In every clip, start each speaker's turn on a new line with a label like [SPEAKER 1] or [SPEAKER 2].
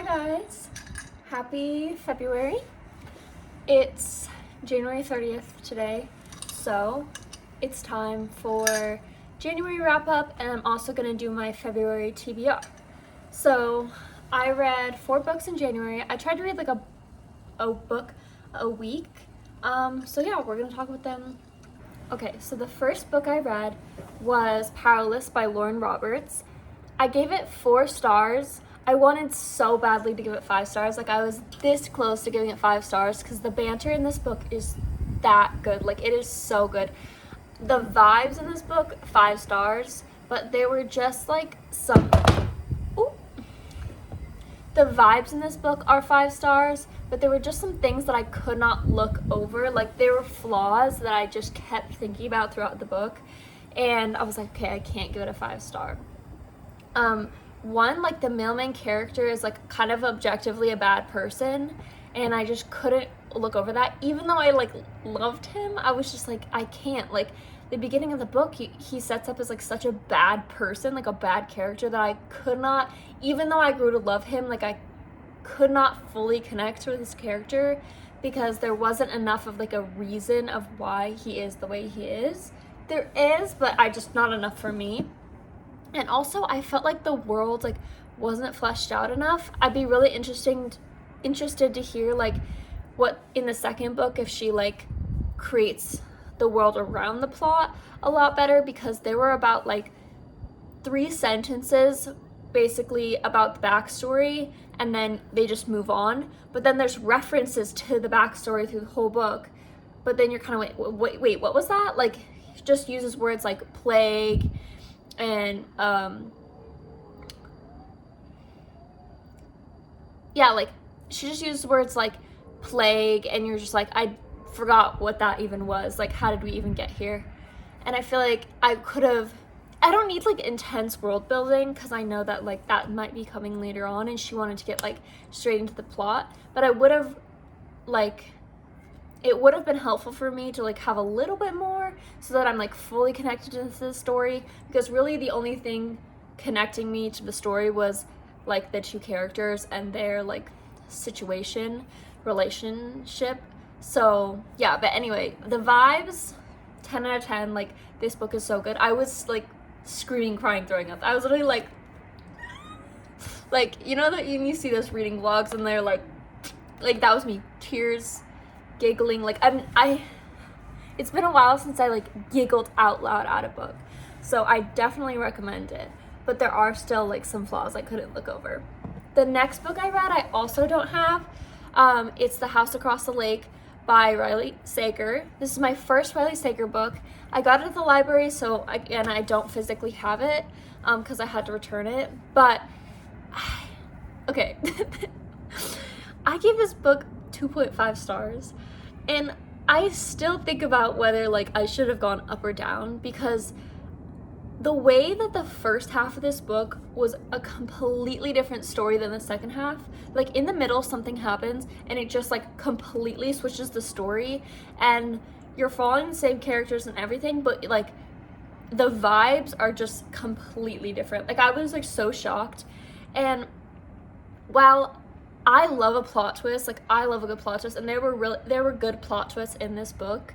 [SPEAKER 1] guys, happy February. It's January 30th today, so it's time for January wrap up, and I'm also gonna do my February TBR. So I read 4 books in January. I tried to read like a book a week. So yeah, we're gonna talk about them. Okay, so the first book I read was Powerless by Lauren Roberts. I gave it 4 stars. I wanted so badly to give it 5 stars. Like, I was this close to giving it 5 stars because the banter in this book is that good. Like, it is so good. The vibes in this book, 5 stars, but they were just like some... Ooh. The vibes in this book are 5 stars, but there were just some things that I could not look over. Like, there were flaws that I just kept thinking about throughout the book, and I was like, okay, I can't give it a 5 star. One, like, the male main character is like kind of objectively a bad person, and I just couldn't look over that. Even though I like loved him, I was just like, I can't. Like, the beginning of the book, he sets up as like such a bad person, like a bad character, that I could not, even though I grew to love him, like I could not fully connect with his character because there wasn't enough of like a reason of why he is the way he is. There is, but not enough for me. And also, I felt like the world like wasn't fleshed out enough. I'd be really interested to hear like what in the second book, if she like creates the world around the plot a lot better, because there were about like 3 sentences basically about the backstory, and then they just move on. But then there's references to the backstory through the whole book. But then you're kind of wait, what was that? Like, just uses words like plague and yeah, like she just used words like plague, and you're just like, I forgot what that even was. Like, how did we even get here? And I feel like I don't need like intense world building, because I know that like that might be coming later on, and she wanted to get like straight into the plot. But I would have like, it would have been helpful for me to like have a little bit more so that I'm like fully connected to the story, because really the only thing connecting me to the story was like the 2 characters and their like relationship. So yeah, but anyway, the vibes, 10 out of 10. Like, this book is so good. I was like screaming, crying, throwing up. I was literally like you know that you see those reading vlogs and they're like that was me, tears, giggling. Like, it's been a while since I like giggled out loud at a book, so I definitely recommend it. But there are still like some flaws I couldn't look over. The next book I read, I also don't have. It's The House Across the Lake by Riley Sager. This is my first Riley Sager book. I got it at the library, so I don't physically have it because I had to return it. But okay, I gave this book 2.5 stars, and I still think about whether like I should have gone up or down, because the way that the first half of this book was a completely different story than the second half. Like, in the middle something happens and it just like completely switches the story, and you're following the same characters and everything, but like the vibes are just completely different. Like, I was like so shocked. And while I love a plot twist, like I love a good plot twist, and there were good plot twists in this book,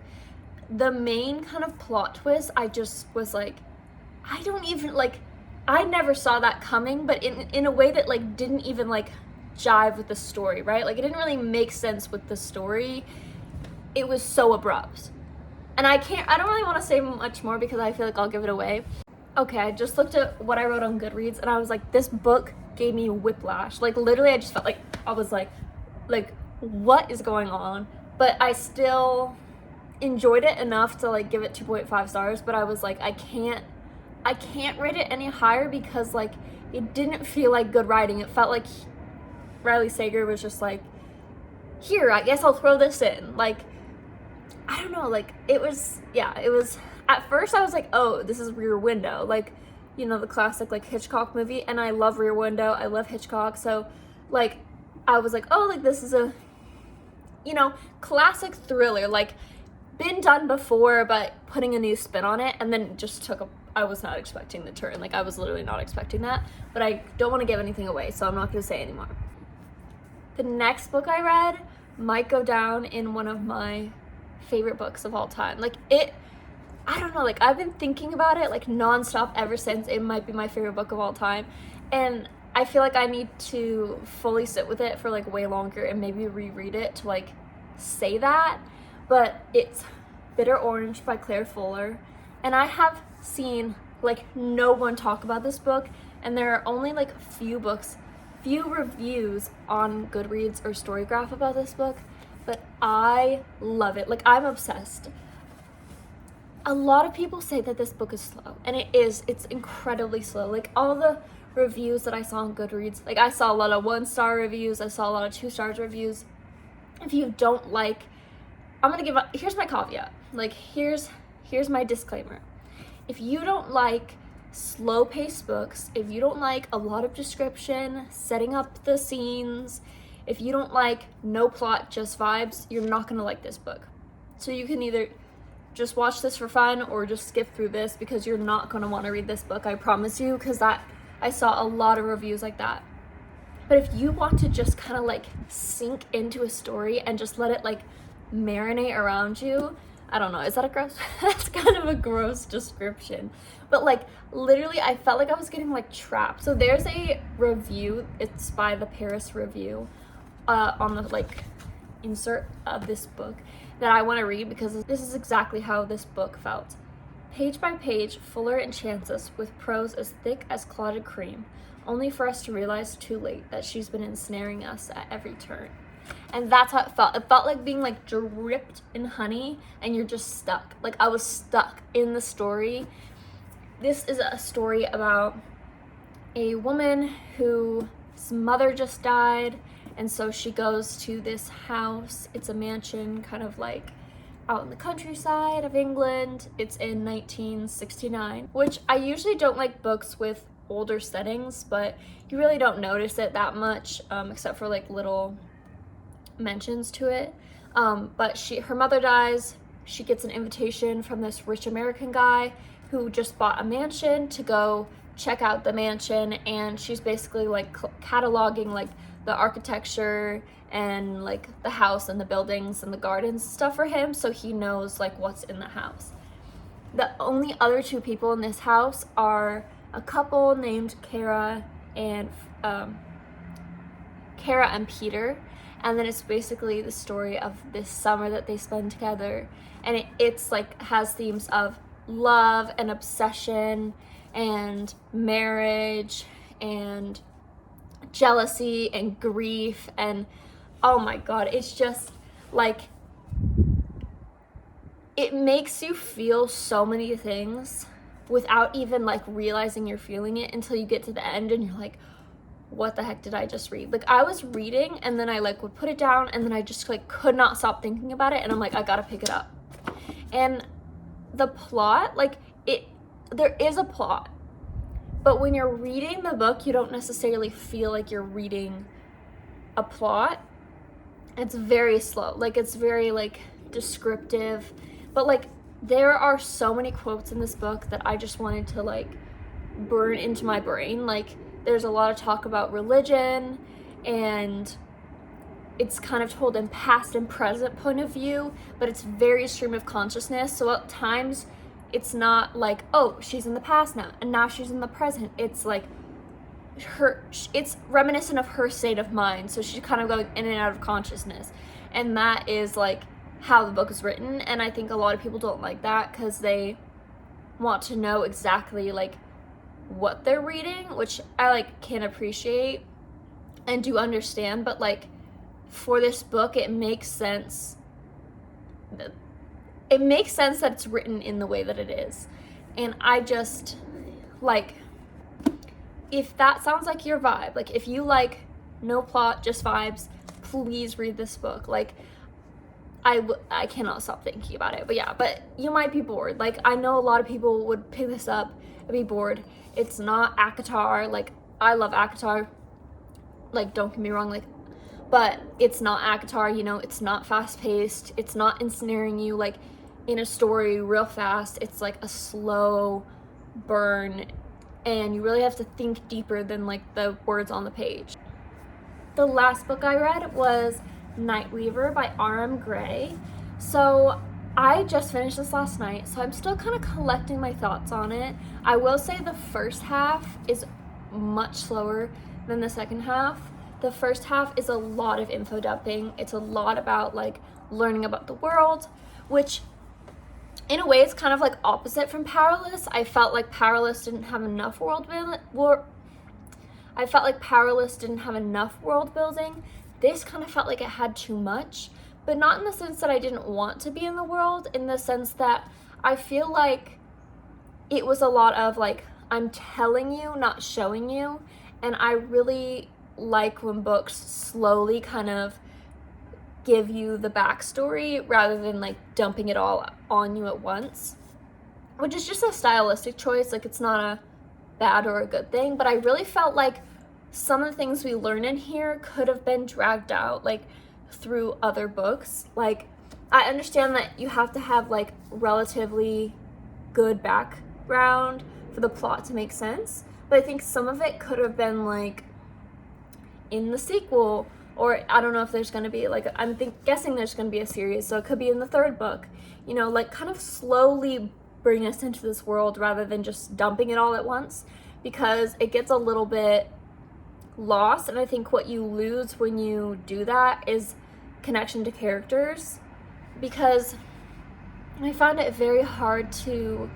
[SPEAKER 1] the main kind of plot twist, I just was like, I don't even like, I never saw that coming, but in a way that like didn't even like jive with the story, right? Like, it didn't really make sense with the story. It was so abrupt. And I don't really want to say much more because I feel like I'll give it away. Okay, I just looked at what I wrote on Goodreads, and I was like, this book gave me whiplash. Like, literally, I just felt like I was like what is going on? But I still enjoyed it enough to like give it 2.5 stars, but I was like, I can't rate it any higher because like it didn't feel like good writing. It felt like Riley Sager was just like, here, I guess I'll throw this in. Like, I don't know, like it was at first I was like, oh, this is Rear Window, like, you know, the classic like Hitchcock movie, and I love Rear Window, I love Hitchcock, so like I was like, oh, like this is a, you know, classic thriller, like been done before but putting a new spin on it, and then it just I was not expecting the turn. Like, I was literally not expecting that, but I don't want to give anything away, so I'm not going to say anymore. The next book I read might go down in one of my favorite books of all time. Like, I don't know, like, I've been thinking about it like nonstop ever since. It might be my favorite book of all time, and I feel like I need to fully sit with it for like way longer and maybe reread it to like say that. But it's Bitter Orange by Claire Fuller, and I have seen like no one talk about this book, and there are only like few reviews on Goodreads or Storygraph about this book, but I love it. Like, I'm obsessed. A lot of people say that this book is slow, and it's incredibly slow. Like, all the reviews that I saw on Goodreads, like, I saw a lot of 1-star reviews, I saw a lot of 2-star reviews. If you don't like, here's my caveat. Like, here's my disclaimer. If you don't like slow-paced books, if you don't like a lot of description, setting up the scenes, if you don't like no plot, just vibes, you're not gonna like this book. So you can either just watch this for fun or just skip through this, because you're not gonna want to read this book, I promise you, because I saw a lot of reviews like that. But if you want to just kind of like sink into a story and just let it like marinate around you, I don't know, is that a gross? That's kind of a gross description. But like, literally, I felt like I was getting like trapped. So there's a review, it's by the Paris Review, on the like insert of this book that I want to read, because this is exactly how this book felt. Page by page, Fuller enchants us with prose as thick as clotted cream, only for us to realize too late that she's been ensnaring us at every turn. And that's how it felt. It felt like being like dripped in honey and you're just stuck. Like, I was stuck in the story. This is a story about a woman whose mother just died, and so she goes to this house. It's a mansion kind of like out in the countryside of England. It's in 1969, which I usually don't like books with older settings, but you really don't notice it that much, except for like little mentions to it. But her mother dies. She gets an invitation from this rich American guy who just bought a mansion to go check out the mansion, and she's basically like cataloging like the architecture and like the house and the buildings and the gardens and stuff for him, so he knows like what's in the house. The only other two people in this house are a couple named Kara and Peter, and then it's basically the story of this summer that they spend together, and it's like has themes of love and obsession and marriage and jealousy and grief, and oh my god, it's just like, it makes you feel so many things without even like realizing you're feeling it until you get to the end and you're like, what the heck did I just read? Like, I was reading and then I like would put it down and then I just like could not stop thinking about it, and I'm like, I gotta pick it up. And the plot, like, there is a plot, but when you're reading the book, you don't necessarily feel like you're reading a plot. It's very slow. Like, it's very like descriptive, but like there are so many quotes in this book that I just wanted to like burn into my brain. Like, there's a lot of talk about religion, and it's kind of told in past and present point of view, but it's very stream of consciousness. So at times it's not like, oh, she's in the past now and now she's in the present. It's like it's reminiscent of her state of mind, so she's kind of going in and out of consciousness, and that is like how the book is written. And I think a lot of people don't like that because they want to know exactly like what they're reading, which I like can appreciate and do understand, but like for this book it makes sense that it's written in the way that it is. And I just like, if that sounds like your vibe, like if you like no plot, just vibes, please read this book. Like, I cannot stop thinking about it. But yeah, but you might be bored. Like, I know a lot of people would pick this up and be bored. It's not ACOTAR. Like, I love ACOTAR. Like, don't get me wrong, like, but it's not ACOTAR, you know, it's not fast-paced. It's not ensnaring you, like, in a story real fast. It's like a slow burn, and you really have to think deeper than like the words on the page. the last book I read was Night Weaver by R.M. Gray. So I just finished this last night, so I'm still kind of collecting my thoughts on it. I will say the first half is much slower than the second half. The first half is a lot of info dumping. It's a lot about like learning about the world, which in a way it's kind of like opposite from Powerless. I felt like Powerless didn't have enough world building. This kind of felt like it had too much, but not in the sense that I didn't want to be in the world, in the sense that I feel like it was a lot of like, I'm telling you, not showing you. And I really like when books slowly kind of give you the backstory rather than like dumping it all on you at once, which is just a stylistic choice. Like, it's not a bad or a good thing, but I really felt like some of the things we learn in here could have been dragged out like through other books. Like, I understand that you have to have like relatively good background for the plot to make sense, but I think some of it could have been like in the sequel, or I don't know if there's going to be like, guessing there's going to be a series, so it could be in the third book, you know, like kind of slowly bring us into this world rather than just dumping it all at once, because it gets a little bit lost. And I think what you lose when you do that is connection to characters, because I find it very hard to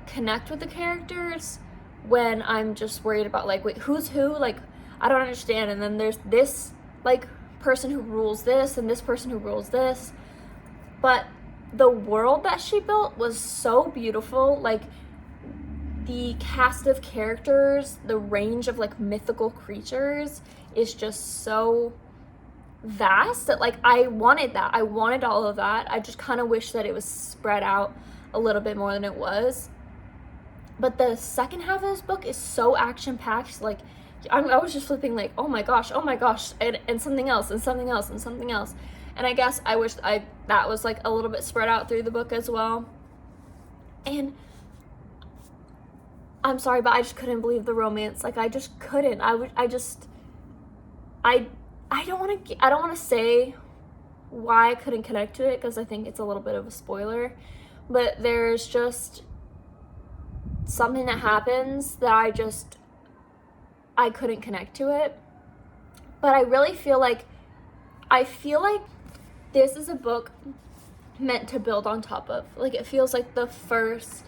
[SPEAKER 1] connect with the characters when I'm just worried about like, wait, who's who? Like, I don't understand. And then there's this like person who rules this and this person who rules this. But the world that she built was so beautiful. Like, the cast of characters, the range of like mythical creatures is just so vast that like I wanted that. I wanted all of that. I just kind of wish that it was spread out a little bit more than it was. But the second half of this book is so action-packed. Like, I was just flipping like, oh my gosh, and something else, and something else, and something else. And I guess I wish that was like a little bit spread out through the book as well. And I'm sorry, but I just couldn't believe the romance. Like, I just couldn't. I don't want to say why I couldn't connect to it, because I think it's a little bit of a spoiler. But there's just something that happens that I couldn't connect to it. But I really feel like this is a book meant to build on top of. Like, it feels like the first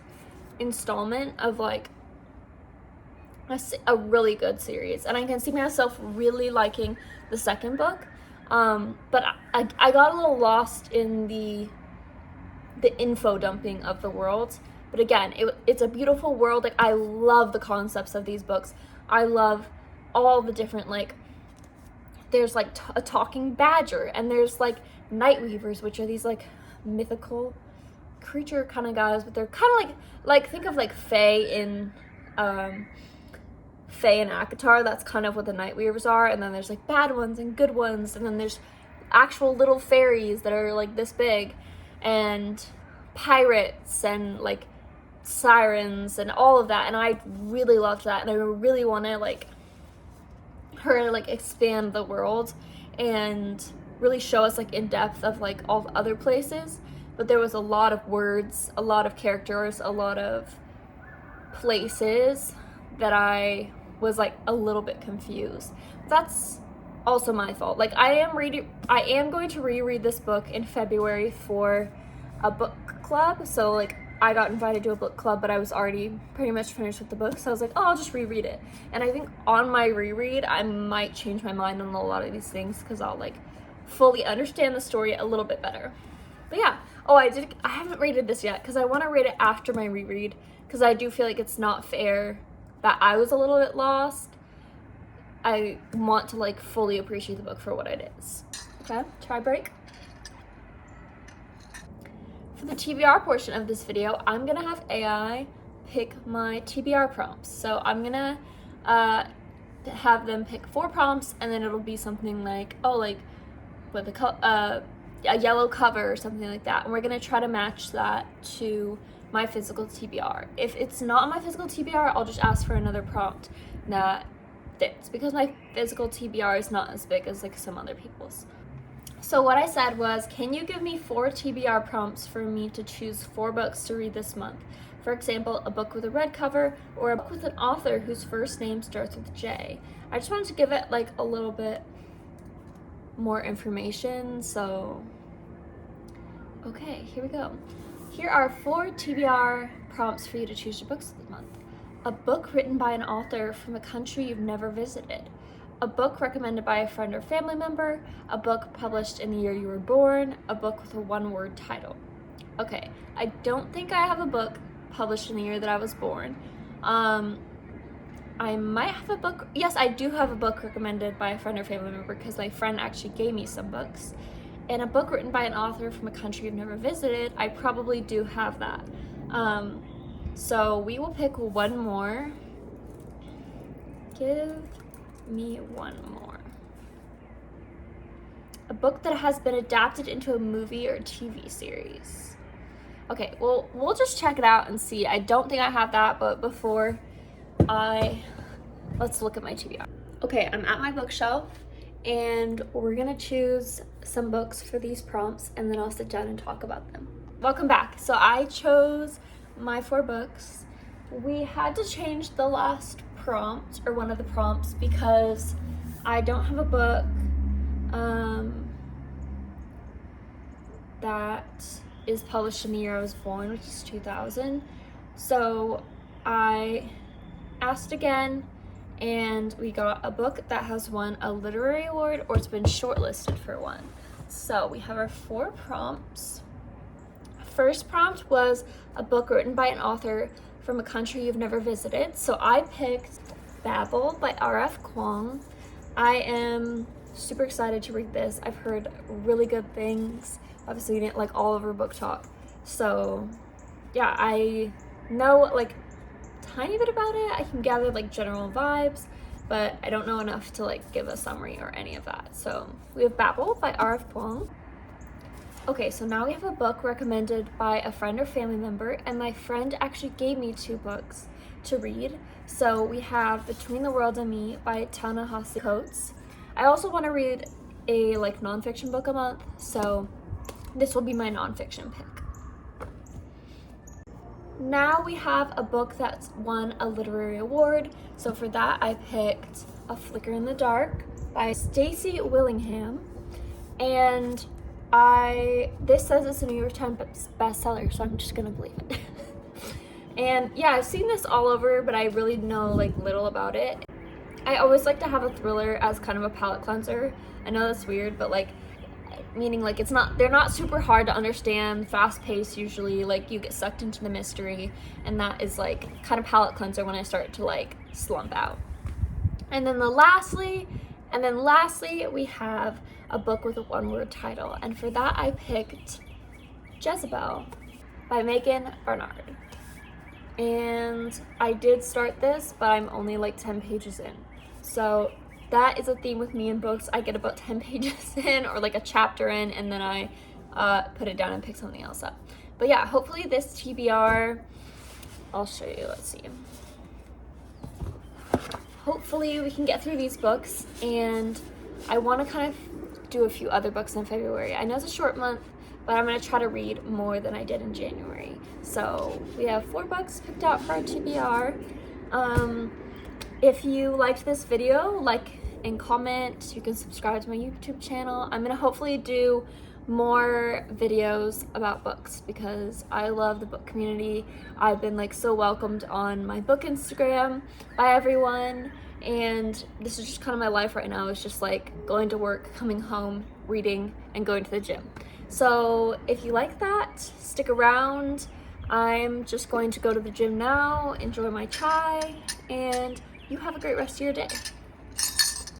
[SPEAKER 1] installment of like a really good series, and I can see myself really liking the second book. But I got a little lost in the info dumping of the world. But again, it's a beautiful world. Like, I love the concepts of these books. I love all the different, like, there's like a talking badger, and there's like night weavers, which are these like mythical creature kind of guys, but they're kind of like think of like Fae in Akatar. That's kind of what the night weavers are. And then there's like bad ones and good ones, and then there's actual little fairies that are like this big, and pirates and like sirens and all of that. And I really loved that, and I really want to like her to like expand the world and really show us like in depth of like all the other places. But there was a lot of words, a lot of characters, a lot of places that I was like a little bit confused. That's also my fault. Like, I am going to reread this book in February for a book club. So like, I got invited to a book club, but I was already pretty much finished with the book. So I was like, oh, I'll just reread it. And I think on my reread, I might change my mind on a lot of these things, because I'll like fully understand the story a little bit better. But yeah. Oh, I haven't rated this yet, because I want to rate it after my reread, because I do feel like it's not fair that I was a little bit lost. I want to like fully appreciate the book for what it is. Okay, try break. For the TBR portion of this video, I'm gonna have AI pick my TBR prompts. So I'm gonna have them pick 4 prompts, and then it'll be something like, oh, like with a yellow cover or something like that. And we're gonna try to match that to my physical TBR. If it's not my physical TBR, I'll just ask for another prompt that fits because my physical TBR is not as big as like some other people's. So what I said was, can you give me 4 TBR prompts for me to choose 4 books to read this month? For example, a book with a red cover or a book with an author whose first name starts with J. I just wanted to give it like a little bit more information, so okay, here we go. Here are 4 TBR prompts for you to choose your books this month. A book written by an author from a country you've never visited. A book recommended by a friend or family member. A book published in the year you were born. A book with a one-word title. Okay, I don't think I have a book published in the year that I was born. I might have a book. Yes, I do have a book recommended by a friend or family member because my friend actually gave me some books. And a book written by an author from a country you've never visited, I probably do have that. So we will pick one more. Give me one more. A book that has been adapted into a movie or TV series. Okay, well, we'll just check it out and see. I don't think I have that, but before let's look at my TBR. Okay, I'm at my bookshelf and we're gonna choose some books for these prompts and then I'll sit down and talk about them. Welcome back. So I chose my 4 books. We had to change the last prompt, or one of the prompts, because I don't have a book that is published in the year I was born, which is 2000. So I asked again and we got a book that has won a literary award or it's been shortlisted for one. So we have our 4 prompts. First prompt was a book written by an author from a country you've never visited. So I picked Babel by R.F. Kuang. I am super excited to read this. I've heard really good things. Obviously, we didn't like all over Book Talk. So yeah, I know like tiny bit about it. I can gather like general vibes, but I don't know enough to like give a summary or any of that. So we have Babel by R.F. Kuang. Okay, so now we have a book recommended by a friend or family member, and my friend actually gave me 2 books to read. So we have Between the World and Me by Ta-Nehisi Coates. I also want to read a like nonfiction book a month, so this will be my nonfiction pick. Now we have a book that's won a literary award. So for that, I picked A Flicker in the Dark by Stacey Willingham, and this says it's a New York Times bestseller, so I'm just gonna believe it. And yeah, I've seen this all over, but I really know like little about it. I always like to have a thriller as kind of a palate cleanser. I know that's weird, but like, meaning like they're not super hard to understand, fast paced usually, like you get sucked into the mystery, and that is like kind of palate cleanser when I start to like slump out. And then lastly, we have a book with a one-word title, and for that I picked Jezebel by Megan Barnard. And I did start this, but I'm only like 10 pages in. So that is a theme with me in books. I get about 10 pages in or like a chapter in, and then I put it down and pick something else up. But yeah, hopefully this TBR, I'll show you, let's see. Hopefully we can get through these books, and I want to kind of do a few other books in February. I know it's a short month, but I'm going to try to read more than I did in January. So we have 4 books picked out for our TBR. If you liked this video, like and comment. You can subscribe to my YouTube channel. I'm going to hopefully do more videos about books because I love the book community. I've been like so welcomed on my book Instagram by everyone, and this is just kind of my life right now. It's just like going to work, coming home, reading, and going to the gym. So if you like that, stick around. I'm just going to go to the gym now, enjoy my chai, and you have a great rest of your day.